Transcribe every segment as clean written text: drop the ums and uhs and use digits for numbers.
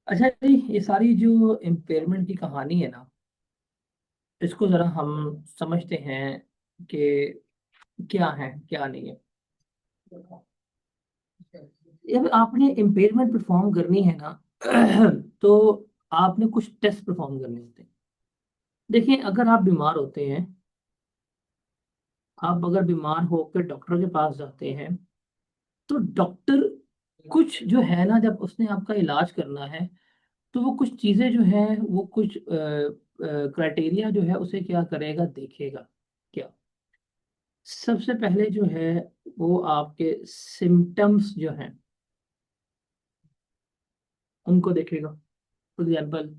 अच्छा जी, ये सारी जो इम्पेयरमेंट की कहानी है ना, इसको जरा हम समझते हैं कि क्या है क्या नहीं है। जब आपने इम्पेयरमेंट परफॉर्म करनी है ना तो आपने कुछ टेस्ट परफॉर्म करने होते हैं। देखिए, अगर आप बीमार होते हैं, आप अगर बीमार होकर डॉक्टर के पास जाते हैं, तो डॉक्टर कुछ जो है ना, जब उसने आपका इलाज करना है, तो वो कुछ चीजें जो है, वो कुछ क्राइटेरिया जो है उसे क्या करेगा, देखेगा। क्या? सबसे पहले जो है, वो आपके सिम्टम्स जो हैं उनको देखेगा। फॉर एग्जाम्पल,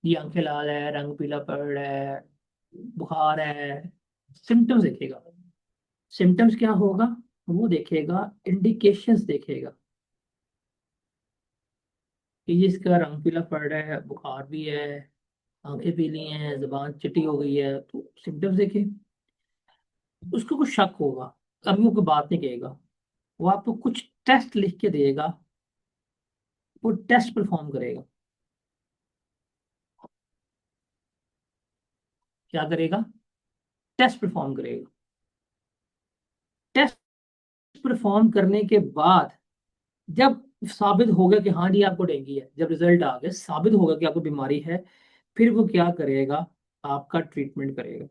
ये आंखें लाल है, रंग पीला पड़ रहा है, बुखार है, सिम्टम्स देखेगा। सिम्टम्स क्या होगा, वो देखेगा, इंडिकेशंस देखेगा कि ये इसका रंग पीला पड़ रहा है, बुखार भी है, आंखें पीली हैं, जुबान चिट्टी हो गई है, तो सिम्टम्स देखे। उसको कुछ शक होगा, अभी वो कोई बात नहीं कहेगा, वो आपको कुछ टेस्ट लिख के देगा, वो टेस्ट परफॉर्म करेगा। क्या करेगा? टेस्ट परफॉर्म करेगा। टेस्ट परफॉर्म करने के बाद, जब साबित हो गया कि हाँ जी आपको डेंगू है, जब रिजल्ट आ गया, साबित होगा कि आपको बीमारी है, फिर वो क्या करेगा, आपका ट्रीटमेंट करेगा।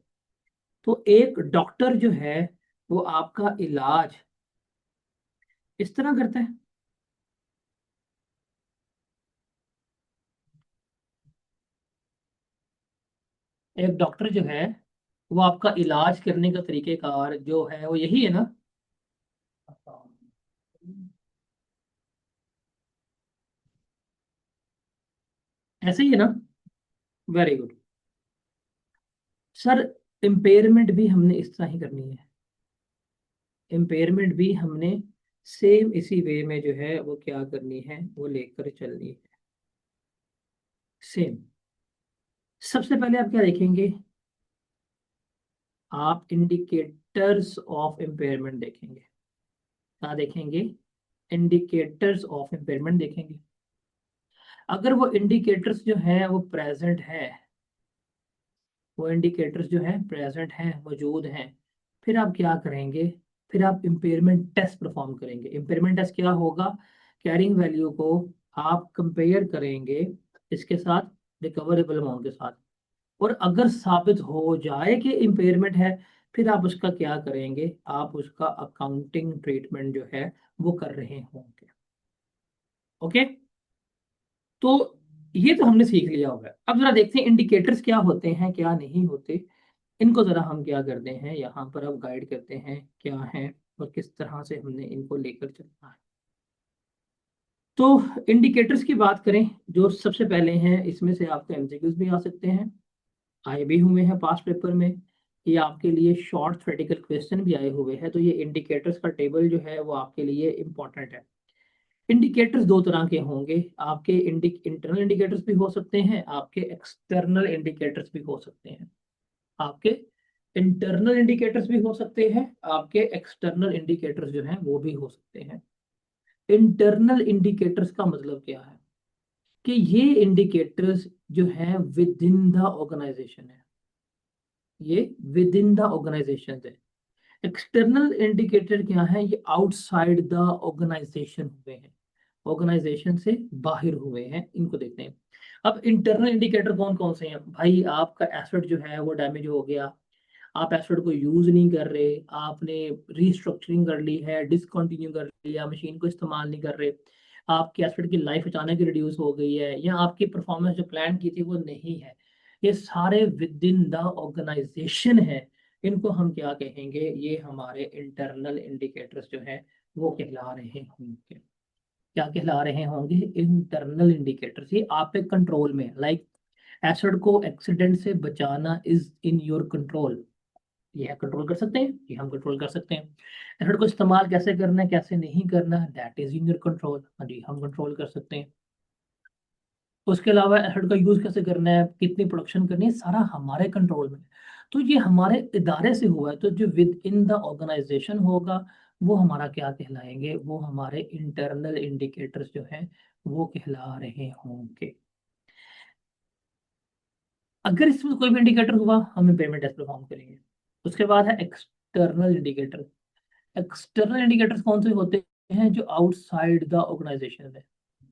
तो एक डॉक्टर जो है, वो आपका इलाज इस तरह करता है। एक डॉक्टर जो है, वो आपका इलाज करने का तरीकेकार जो है वो यही है ना। ऐसे ही है ना। Very good sir. इम्पेयरमेंट भी हमने इस तरह ही करनी है। इम्पेयरमेंट भी हमने सेम इसी वे में जो है वो क्या करनी है, वो लेकर चलनी है। सेम। सबसे पहले आप क्या देखेंगे, आप इंडिकेटर्स ऑफ इम्पेयरमेंट देखेंगे। क्या देखेंगे? इंडिकेटर्स ऑफ इम्पेयरमेंट देखेंगे। अगर वो इंडिकेटर्स जो है वो प्रेजेंट है, वो इंडिकेटर्स जो है प्रेजेंट हैं, मौजूद हैं, फिर आप क्या करेंगे, फिर आप इम्पेयरमेंट टेस्ट परफॉर्म करेंगे। इम्पेयरमेंट टेस्ट क्या होगा, कैरिंग वैल्यू को आप कंपेयर करेंगे इसके साथ, रिकवरेबल अमाउंट के साथ। और अगर साबित हो जाए कि इम्पेयरमेंट है, फिर आप उसका क्या करेंगे, आप उसका अकाउंटिंग ट्रीटमेंट जो है वो कर रहे होंगे। ओके। तो ये तो हमने सीख लिया होगा। अब जरा देखते हैं इंडिकेटर्स क्या होते हैं क्या नहीं होते। इनको जरा हम क्या करते हैं, यहाँ पर अब गाइड करते हैं क्या है और किस तरह से हमने इनको लेकर चलना है। तो इंडिकेटर्स की बात करें, जो सबसे पहले हैं, इसमें से आपके एमसीक्यूज भी आ सकते हैं, आए भी हुए हैं पास्ट पेपर में। ये आपके लिए शॉर्ट थ्योरेटिकल क्वेश्चन भी आए हुए हैं, तो ये इंडिकेटर्स का टेबल जो है वो आपके लिए इंपॉर्टेंट है। इंडिकेटर्स दो तरह के होंगे आपके, इंटरनल इंडिकेटर्स भी हो सकते हैं, आपके एक्सटर्नल इंडिकेटर्स भी हो सकते हैं। आपके इंटरनल इंडिकेटर्स भी हो सकते हैं, आपके एक्सटर्नल इंडिकेटर्स जो हैं वो भी हो सकते हैं। इंटरनल इंडिकेटर्स का मतलब क्या है, कि ये इंडिकेटर्स जो हैं विद इन द ऑर्गेनाइजेशन है, ये विद इन द ऑर्गेनाइजेशन है। एक्सटर्नल इंडिकेटर क्या है, ये आउटसाइड द ऑर्गेनाइजेशन हुए हैं, ऑर्गेनाइजेशन से बाहर हुए हैं, इनको देखते हैं। अब इंटरनल इंडिकेटर कौन कौन से हैं भाई, आपका एसेट जो है वो डैमेज हो गया, आप एसेट को यूज नहीं कर रहे, आपने रीस्ट्रक्चरिंग कर ली है, डिसकंटिन्यू कर लिया, मशीन को इस्तेमाल नहीं कर रहे, आपके एसेट की लाइफ अचानक रिड्यूस हो गई है, या आपकी परफॉर्मेंस जो प्लान की थी वो नहीं है, ये सारे विद इन द ऑर्गेनाइजेशन है। इनको हम क्या कहेंगे, ये हमारे इंटरनल इंडिकेटर्स जो है वो कहला रहे होंगे। क्या कहला रहे होंगे? Internal indicators. ये आप पे कंट्रोल में, लाइक एसिड को एक्सीडेंट से बचाना इज इन योर कंट्रोल, ये कंट्रोल कर सकते हैं, ये हम कंट्रोल कर सकते हैं। एसिड को इस्तेमाल कैसे करना है, कैसे नहीं करना, that is in your control, हाँ जी हम कंट्रोल कर सकते हैं। उसके अलावा एसिड का यूज कैसे करना है, कितनी प्रोडक्शन करनी है, सारा हमारे कंट्रोल में है। तो ये हमारे इदारे से हुआ है, तो जो विद इन द ऑर्गेनाइजेशन होगा वो हमारा क्या कहलाएंगे, वो हमारे इंटरनल इंडिकेटर्स जो हैं वो कहला रहे होंगे। अगर इसमें कोई भी इंडिकेटर हुआ हम इम्पेयरमेंट टेस्ट परफॉर्म करेंगे। उसके बाद है एक्सटर्नल इंडिकेटर। एक्सटर्नल इंडिकेटर्स कौन से होते हैं? जो आउटसाइड द ऑर्गेनाइजेशन है,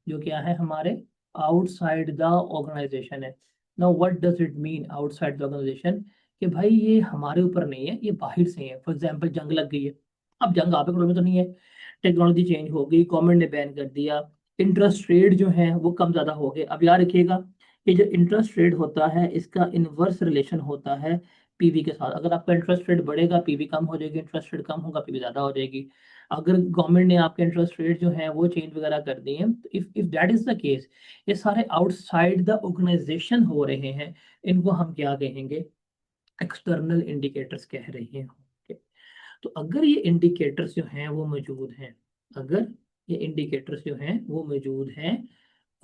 जो क्या है हमारे आउटसाइड द ऑर्गेनाइजेशन है। Now what does it mean outside the organization? कि भाई ये हमारे ऊपर नहीं है, ये बाहर से है। फॉर एग्जांपल जंग लग गई है, अब जंग आप कंट्रोल में तो नहीं है, टेक्नोलॉजी चेंज हो गई, गवर्नमेंट ने बैन कर दिया, इंटरेस्ट रेट जो है वो कम ज़्यादा हो गए। अब याद रखिएगा कि जो इंटरेस्ट रेट होता है इसका इनवर्स रिलेशन होता है पीवी के साथ। अगर आपका इंटरेस्ट रेट बढ़ेगा पीवी कम हो जाएगी, इंटरेस्ट रेट कम होगा पीवी ज़्यादा हो जाएगी। अगर गवर्नमेंट ने आपके इंटरेस्ट रेट जो है वो चेंज वगैरह कर दिए हैं, तो if that is the case, ये सारे आउटसाइड द ऑर्गेनाइजेशन हो रहे हैं, इनको हम क्या कहेंगे? एक्सटर्नल इंडिकेटर्स कह रहे हैं। Okay? तो अगर ये इंडिकेटर्स जो हैं वो मौजूद हैं, अगर ये इंडिकेटर्स जो हैं वो मौजूद हैं,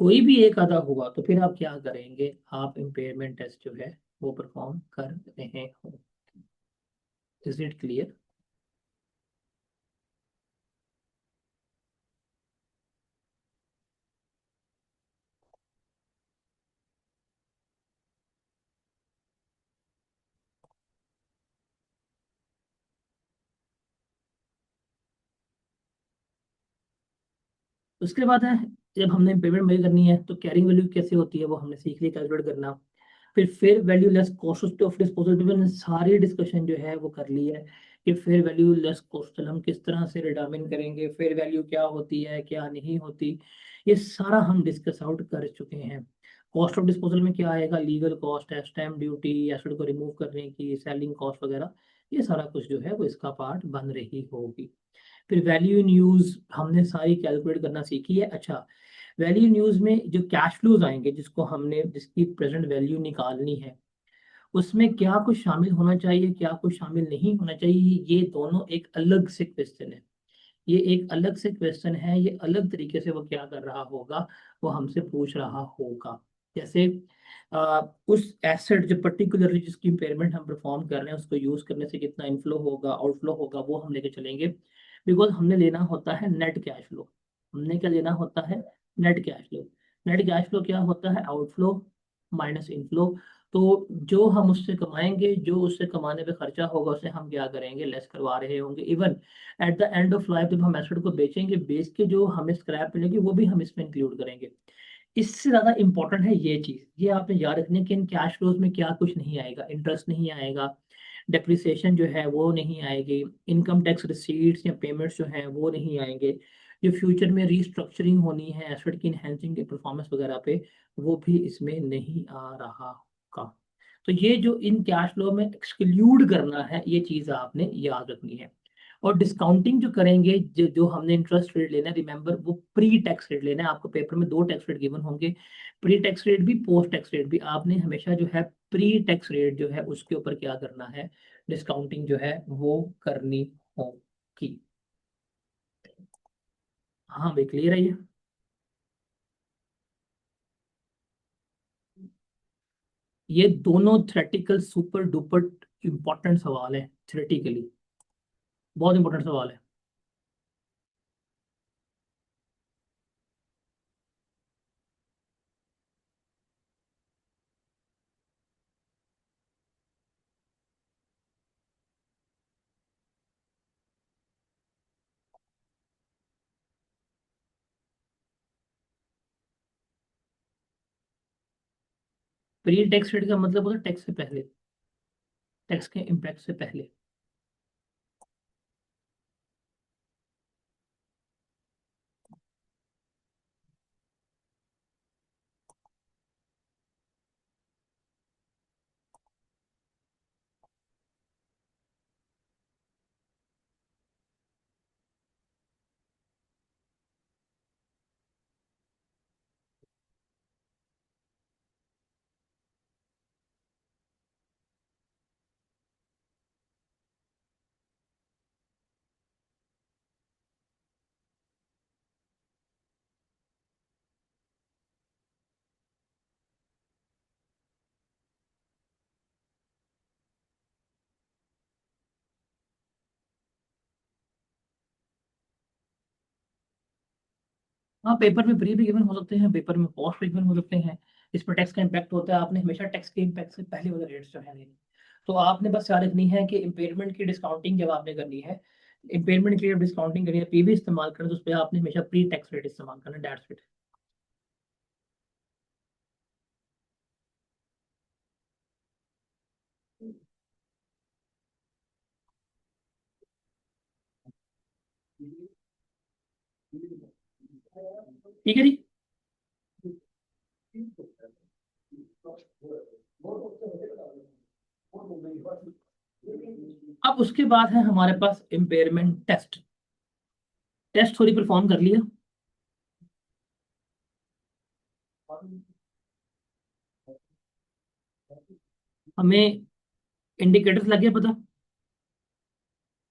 कोई भी एक आधा हुआ तो फिर आप क्या करेंगे? आप इम्पेयरमेंट टेस्ट जो है वो परफॉर्म कर रहे हो। Is it clear? उसके बाद है, जब हमने पेमेंट मेजर करनी है तो कैरिंग वैल्यू कैसे होती है वो हमने सीख लिया कैलकुलेट करना। फिर fair value less cost of disposal भी मैंने सारी डिस्कशन जो है वो कर ली है कि फेयर वैल्यू लेस कॉस्ट हम किस तरह से डिटरमिन करेंगे, फेयर वैल्यू क्या होती है क्या नहीं होती, ये सारा हम डिस्कस आउट कर चुके हैं। कॉस्ट ऑफ डिस्पोजल में क्या आएगा? लीगल कॉस्ट है, स्टैम्प ड्यूटी, एसिड को रिमूव करने की, सेलिंग कॉस्ट वगैरह, ये सारा कुछ जो है वो इसका पार्ट बन रही होगी। फिर वैल्यू इन यूज हमने सारी कैलकुलेट करना सीखी है। अच्छा, वैल्यू इन यूज में जो कैश फ्लोज आएंगे जिसको हमने जिसकी प्रेजेंट वैल्यू निकालनी है, उसमें क्या कुछ शामिल होना चाहिए क्या कुछ शामिल नहीं होना चाहिए, ये दोनों एक अलग से क्वेश्चन है। ये एक अलग से क्वेश्चन है, ये अलग तरीके से वो क्या कर रहा होगा, वो हमसे पूछ रहा होगा। जैसे उस एसेट जो पर्टिकुलरली जिसकी इम्पेयरमेंट हम परफॉर्म कर रहे हैं उसको यूज करने से कितना इनफ्लो होगा आउटफ्लो होगा वो हम लेके चलेंगे। बिकॉज हमने लेना होता है नेट कैश फ्लो। हमने क्या लेना होता है? Net cash flow. Net cash flow क्या होता है? Outflow minus inflow. तो जो हम उससे कमाएंगे, जो उससे कमाने पे खर्चा होगा, उसे हम क्या करेंगे? लेस करवा रहे होंगे। Even at the end of life जब हम एसेट को बेचेंगे, बेच के जो हमें स्क्रैप मिलेगी वो भी हम इसमें इंक्लूड करेंगे। इससे ज्यादा इंपॉर्टेंट है ये चीज, ये आपने याद रखनी है कि इन कैश फ्लोज में क्या कुछ नहीं आएगा। इंटरेस्ट नहीं आएगा, डेप्रिसिएशन जो है वो नहीं आएगी, इनकम टैक्स रिसीट्स या पेमेंट्स जो हैं वो नहीं आएंगे, जो फ्यूचर में रीस्ट्रक्चरिंग होनी है एसेट की इनहेंसिंग के परफॉर्मेंस वगैरह पे, वो भी इसमें नहीं आ रहा का। तो ये जो इन कैश फ्लो में एक्सक्लूड करना है ये चीज आपने याद रखनी है। और डिस्काउंटिंग जो करेंगे, जो हमने इंटरेस्ट रेट लेना है, रिमेंबर वो प्री टैक्स रेट लेना है। आपको पेपर में दो टैक्स रेट गिवन होंगे, प्री टैक्स रेट भी पोस्ट टैक्स रेट भी। आपने हमेशा जो है प्री टैक्स रेट जो है उसके ऊपर क्या करना है? डिस्काउंटिंग जो है वो करनी होगी। हाँ भाई, क्लियर है ये? ये दोनों थ्रेटिकल सुपर डुपर इंपॉर्टेंट सवाल है, थ्रेटिकली बहुत इंपॉर्टेंट सवाल है। प्री टैक्स रेट का मतलब होता है टैक्स से पहले, टैक्स के इम्पैक्ट से पहले। हाँ, पेपर में प्री भी गिवन हो सकते हैं, पेपर में पोस्ट भी गिवन हो सकते हैं। इस पर टैक्स का इम्पैक्ट होता है, आपने हमेशा टैक्स के इम्पैक्ट से पहले वाले रेट्स जो है लेने। तो आपने बस याद रखनी है कि इम्पेयरमेंट की डिस्काउंटिंग जब आपने करनी है, इम्पेयरमेंट की जब डिस्काउंटिंग करनी है, पीवी इस्तेमाल करना, तो उस पर आपने हमेशा प्री टैक्स रेट इस्तेमाल करना, डेट्स रेट। ठीक है जी। अब उसके बाद है हमारे पास इम्पेयरमेंट टेस्ट। टेस्ट थोड़ी परफॉर्म कर लिया, हमें इंडिकेटर्स लगे पता,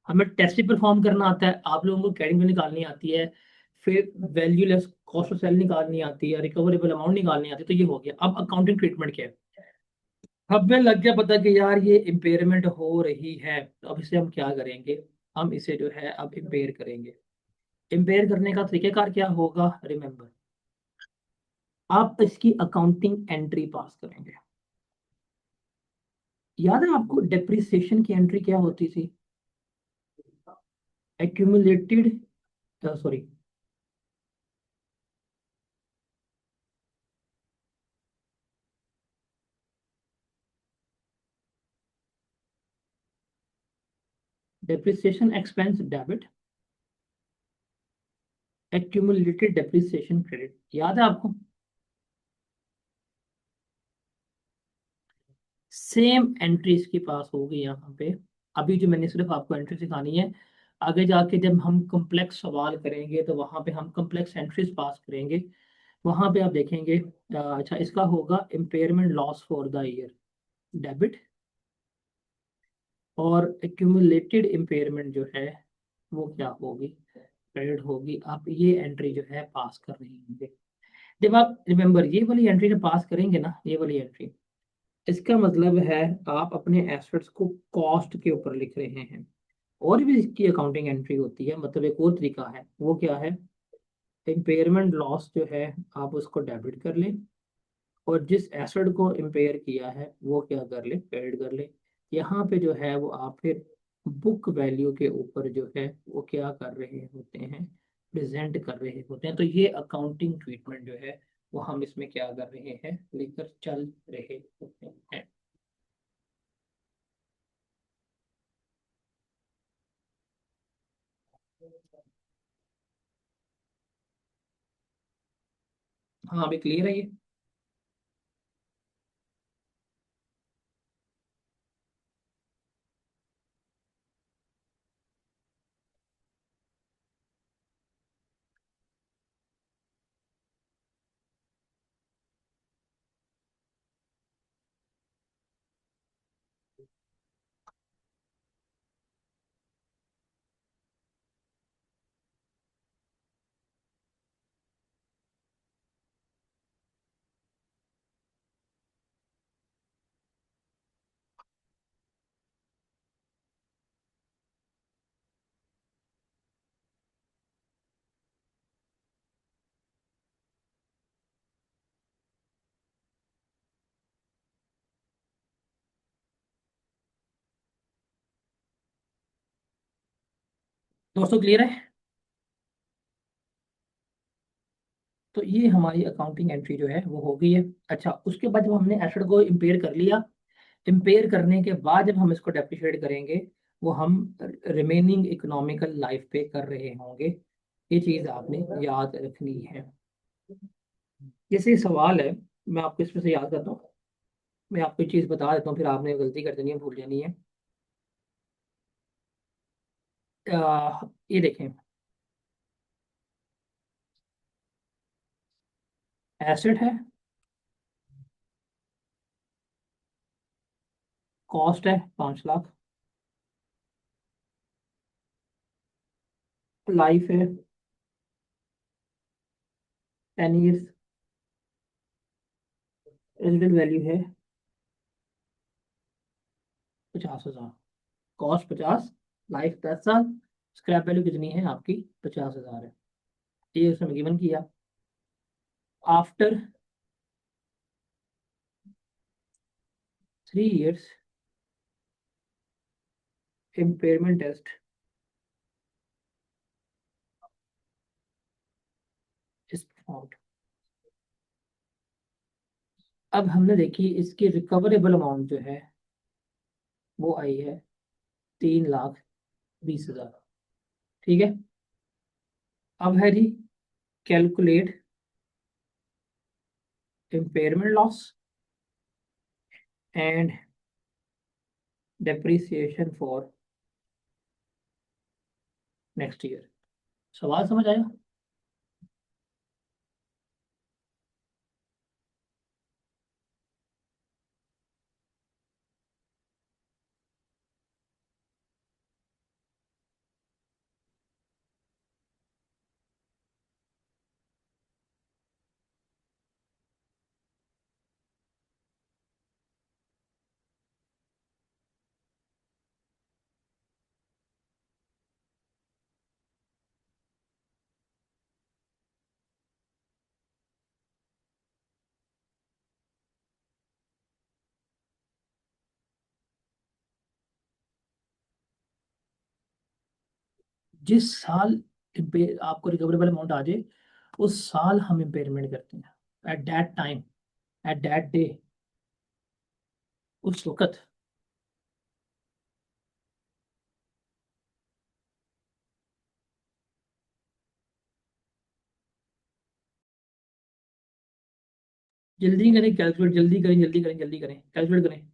हमें टेस्ट भी परफॉर्म करना आता है, आप लोगों को कैरिंग निकालनी आती है, फिर value less cost of sale निकालनी आती है, रिकवरेबल अमाउंट निकालनी आती है। तो ये हो गया। अब अकाउंटिंग ट्रीटमेंट क्या है, हमें लग गया पता कि यार ये इम्पेयरमेंट हो रही है, तो अब इसे हम क्या करेंगे, हम इसे जो है अब इम्पेयर करेंगे। इम्पेयर करने का तरीकेकार क्या होगा, रिमेंबर, आप इसकी अकाउंटिंग एंट्री पास करेंगे। याद है आपको डेप्रिसिएशन की एंट्री क्या होती थी, accumulated, sorry, depreciation expense debit, accumulated depreciation credit, याद है आपको। सेम एंट्री इसके पास होगी यहाँ पे। अभी जो मैंने सिर्फ आपको एंट्री सिखानी है, आगे जाके जब हम कॉम्प्लेक्स सवाल करेंगे तो वहां पे हम कॉम्प्लेक्स एंट्रीज पास करेंगे। वहां पे आप देखेंगे, अच्छा इसका होगा impairment loss for the year, debit, और एक्यूमुलेटेड इम्पेयरमेंट जो है वो क्या होगी, क्रेडिट होगी। आप ये एंट्री जो है पास कर रहे होंगे। जब आप रिमेंबर ये वाली एंट्री जब पास करेंगे ना, ये वाली एंट्री, इसका मतलब है आप अपने एसेट्स को कॉस्ट के ऊपर लिख रहे हैं। और भी इसकी अकाउंटिंग एंट्री होती है, मतलब एक और तरीका है, वो क्या है, इम्पेयरमेंट लॉस जो है आप उसको डेबिट कर लें, और जिस एसेट को इम्पेयर किया है वो क्या कर ले, क्रेडिट कर ले। यहाँ पे जो है वो आप फिर बुक वैल्यू के ऊपर जो है वो क्या कर रहे होते हैं, प्रेजेंट कर रहे होते हैं। तो ये अकाउंटिंग ट्रीटमेंट जो है वो हम इसमें क्या कर रहे हैं, लेकर चल रहे होते हैं। हाँ अभी क्लियर है ये। दोस्तों क्लियर है। तो ये हमारी अकाउंटिंग एंट्री जो है वो हो गई है। अच्छा उसके बाद जब हमने एसेट को इम्पेयर कर लिया, इम्पेयर करने के बाद जब हम इसको डेप्रिशिएट करेंगे, वो हम रिमेनिंग इकोनॉमिकल लाइफ पे कर रहे होंगे। ये चीज़ आपने याद रखनी है। जैसे ये सवाल है, मैं आपको इसमें से याद करता हूँ, मैं आपको एक चीज़ बता देता हूँ, फिर आपने गलती कर देनी है, भूल जानी है। ये देखें, एसेट है, कॉस्ट है 5 लाख, लाइफ है 10 ईयर्स, रेजिडेंट वैल्यू है 50,000, कॉस्ट 50, लाइफ 10 साल, स्क्रैप वैल्यू कितनी है आपकी, 50,000 है। ये उसने गिवन किया। After 3 years impairment test is performed। अब हमने देखी इसकी रिकवरेबल अमाउंट जो है वो आई है 3,20,000। ठीक है। अब है जी calculate impairment loss and depreciation for next year. सवाल समझ आया? जिस साल आपको रिकवरेबल अमाउंट आ जाए उस साल हम इम्पेयरमेंट करते हैं, at that time, at that day, उस वक्त। जल्दी करें कैलकुलेट, जल्दी करें, जल्दी करें, जल्दी करें, कैलकुलेट करें।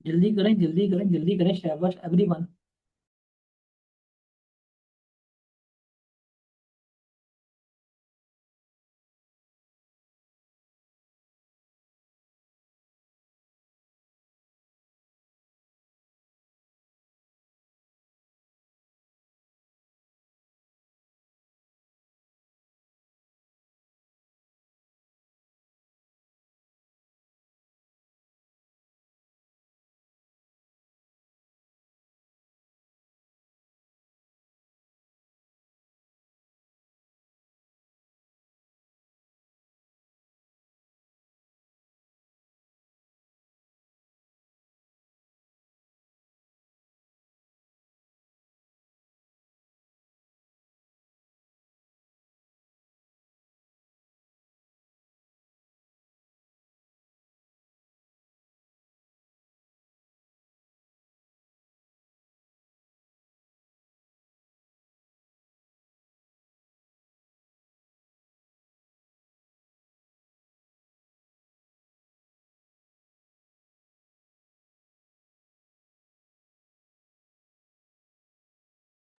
जल्दी करें, जल्दी करें, जल्दी करें, शाबाश एवरीवन।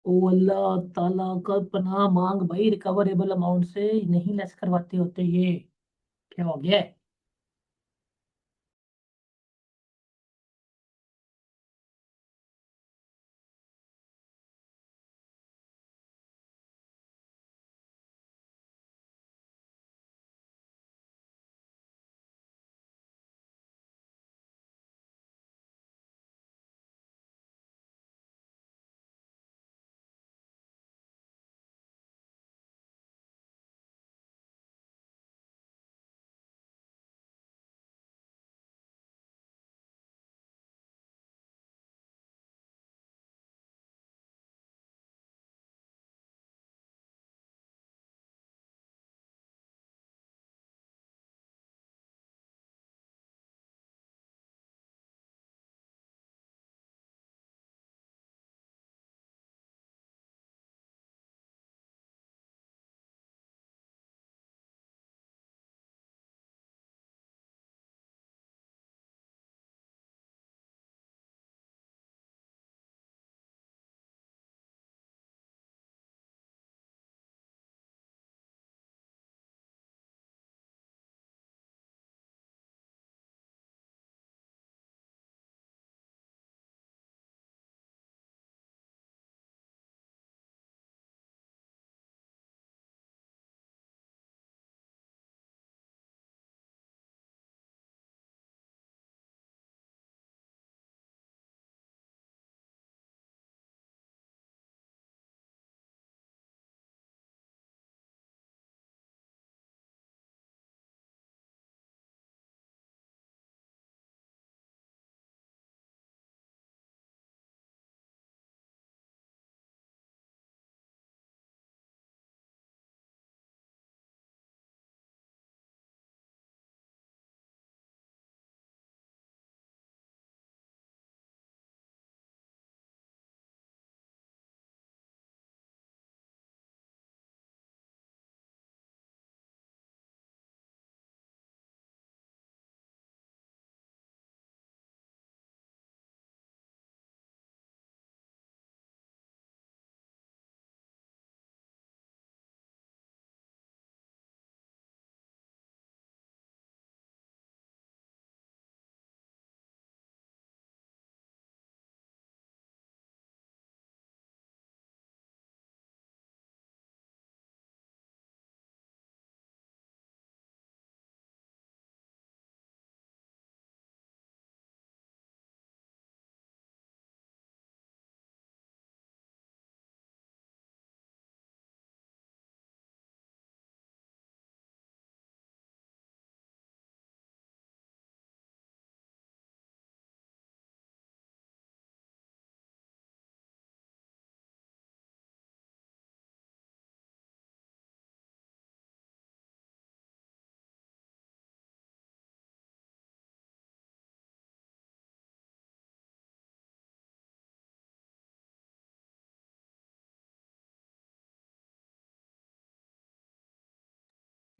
ओ अल्लाह ताला का पनाह मांग भाई, रिकवरेबल अमाउंट से नहीं लेस करवाते होते ये। क्या हो गया है?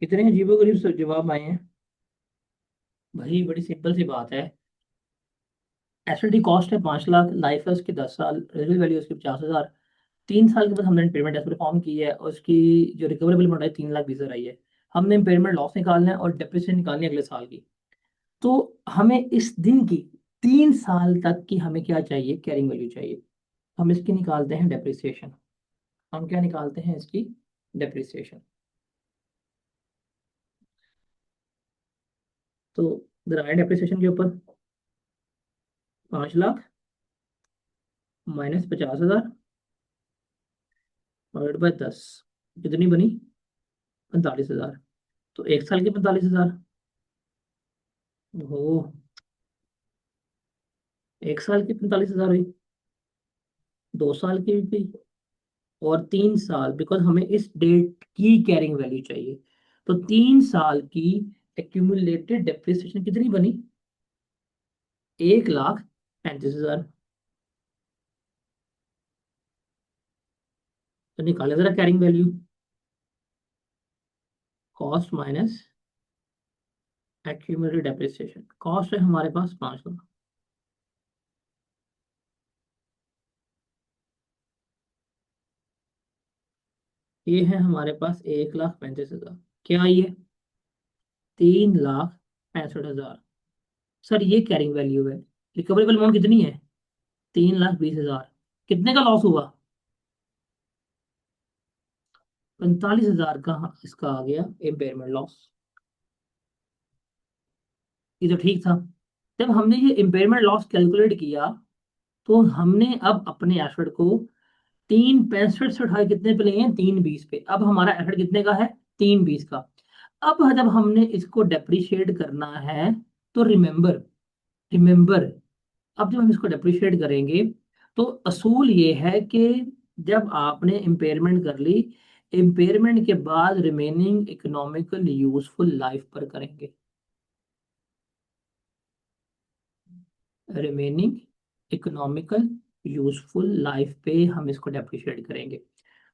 कितने अजीबोगरीब जवाब आए हैं भाई, बड़ी सिंपल सी बात है। एसेट की कॉस्ट है 5 लाख, लाइफ है उसकी 10 साल, रेजिडुअल वैल्यू उसकी 50,000। 3 साल के बाद हमने इम्पेयरमेंट टेस्ट परफॉर्म की है और उसकी जो रिकवरेबल अमाउंट है 3,20,000 आई है। हमने इम्पेयरमेंट लॉस निकालना है और डेप्रिसिएशन निकालनी है अगले साल की। तो हमें इस दिन की 3 साल तक की हमें क्या चाहिए, कैरिंग वैल्यू चाहिए। हम इसकी निकालते हैं डेप्रिसिएशन। हम क्या निकालते हैं इसकी, डेप्रिसिएशन। तो इधर आए डेप्रिसिएशन के ऊपर, 5 लाख माइनस 50,000 डिवाइड बाय 10, कितनी बनी, 45,000। तो 1 साल के 45,000, वो 1 साल की 45,000 हुई, 2 साल की भी हुई, और 3 साल, बिकॉज हमें इस डेट की कैरिंग वैल्यू चाहिए। तो 3 साल की एक्यूमुलेटेड डेप्रिसिएशन कितनी बनी, 1,35,000। तो निकाले जरा carrying value, cost minus accumulated depreciation. Cost है हमारे पास 5 लाख, ये है हमारे पास 1,35,000। क्या ये, 3,65,000। सर ये कैरिंग वैल्यू है। रिकवरेबल अमाउंट कितनी है, 3,20,000। कितने का लॉस हुआ, 45,000 का इसका आ गया इम्पेयरमेंट लॉस। ये तो ठीक था। जब हमने ये इम्पेयरमेंट लॉस कैलकुलेट किया, तो हमने अब अपने एसेट को 3,65 से उठाए कितने पे लिए हैं, 3,20 पे। अब हमारा एसेट कितने का है, 3,20 का। अब जब हमने इसको डेप्रिशिएट करना है, तो रिमेंबर, रिमेंबर, अब जब हम इसको डेप्रिशिएट करेंगे, तो असूल ये है कि जब आपने इम्पेयरमेंट कर ली, इम्पेयरमेंट के बाद रिमेनिंग इकोनॉमिकल यूजफुल लाइफ पर करेंगे। रिमेनिंग इकोनॉमिकल यूजफुल लाइफ पे हम इसको डेप्रिशिएट करेंगे।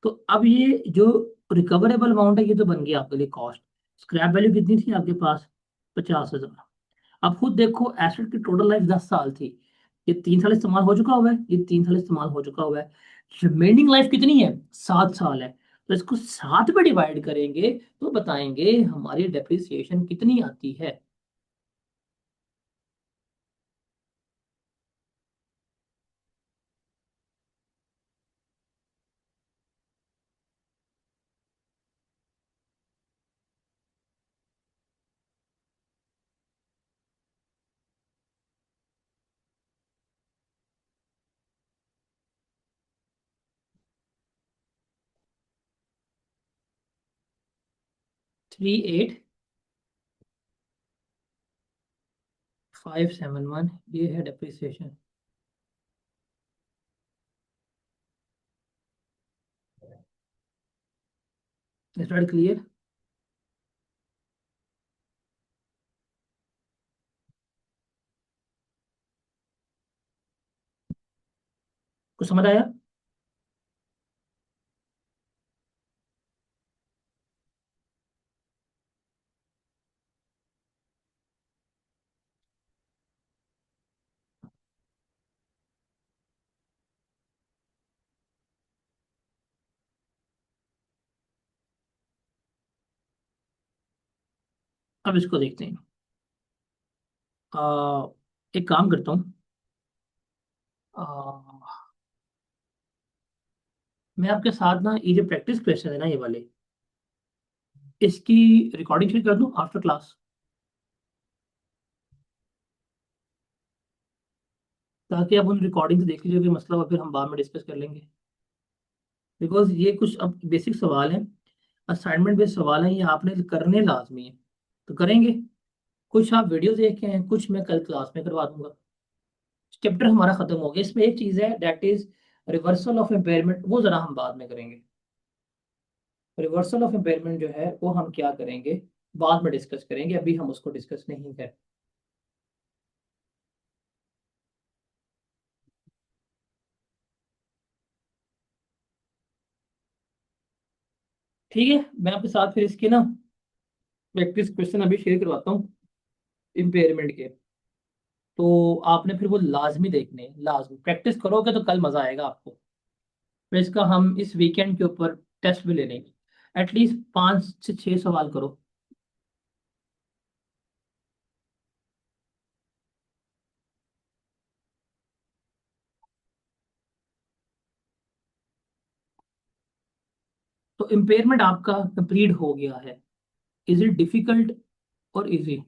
तो अब ये जो रिकवरेबल अमाउंट है, ये तो बन गया आपके लिए कॉस्ट। स्क्रैप वैल्यू कितनी थी आपके पास, 50,000। अब खुद देखो, एसेट की टोटल लाइफ 10 साल थी, ये 3 साल इस्तेमाल हो चुका हुआ है, ये 3 साल इस्तेमाल हो चुका हुआ है। रिमेनिंग लाइफ कितनी है, 7 साल है। तो इसको 7 पे डिवाइड करेंगे, तो बताएंगे हमारी डेप्रिसिएशन कितनी आती है। 38,571, ये है डेप्रिसिएशन। क्लियर। कुछ समझ आया। अब इसको देखते हैं। एक काम करता हूँ, आ, मैं आपके साथ ना ये जो प्रैक्टिस क्वेश्चन है ना, ये वाले, इसकी रिकॉर्डिंग शेयर कर दूं आफ्टर क्लास, ताकि आप उन रिकॉर्डिंग से देख लीजिए, कोई मसला हो फिर हम बाद में डिस्कस कर लेंगे। बिकॉज ये कुछ अब बेसिक सवाल हैं, असाइनमेंट बेस्ड सवाल हैं, ये आपने करने लाजमी है। तो करेंगे। कुछ आप वीडियो देख के हैं, कुछ मैं कल क्लास में करवा दूंगा। चैप्टर हमारा खत्म हो गया। इसमें एक चीज है, that is reversal of impairment, वो जरा हम बाद में करेंगे। रिवर्सल ऑफ इम्पेयरमेंट जो है वो हम क्या करेंगे, बाद में डिस्कस करेंगे, अभी हम उसको डिस्कस नहीं करें। ठीक है, मैं आपके साथ फिर इसके ना प्रैक्टिस क्वेश्चन अभी शेयर करवाता हूँ इम्पेयरमेंट के। तो आपने फिर वो लाजमी देखने हैं, लाजमी प्रैक्टिस करोगे तो कल मजा आएगा आपको। फिर इसका हम इस वीकेंड के ऊपर टेस्ट भी ले लेंगे। एटलीस्ट 5 से 6 सवाल करो। तो इम्पेयरमेंट आपका कंप्लीट हो गया है। इज इट डिफिकल्ट और इजी?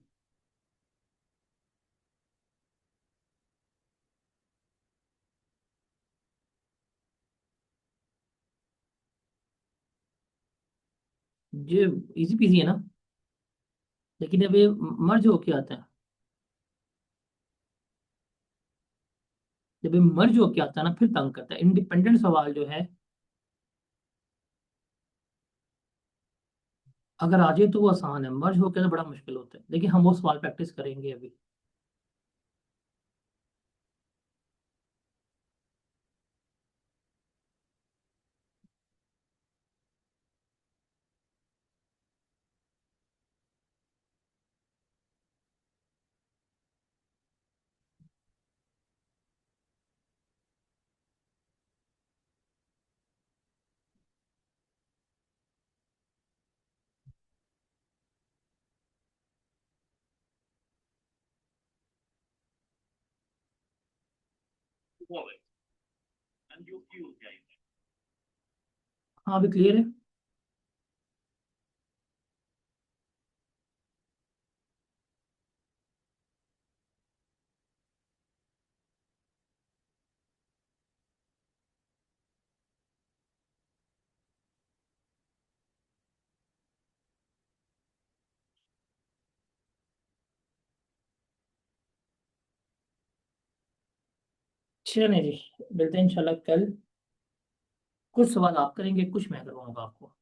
ये इजी पीजी है ना? लेकिन अब ये मर्ज होके आता है। जब ये मर्ज होके आता है ना फिर तंग करता है। इंडिपेंडेंट सवाल जो है अगर आ जाए तो वो आसान है, मर्ज होके तो बड़ा मुश्किल होता है। लेकिन हम वो सवाल प्रैक्टिस करेंगे अभी। हाँ अभी क्लियर है। चलिए जी, मिलते हैं इंशाल्लाह कल। कुछ सवाल आप करेंगे, कुछ मैं करवाऊंगा आपको।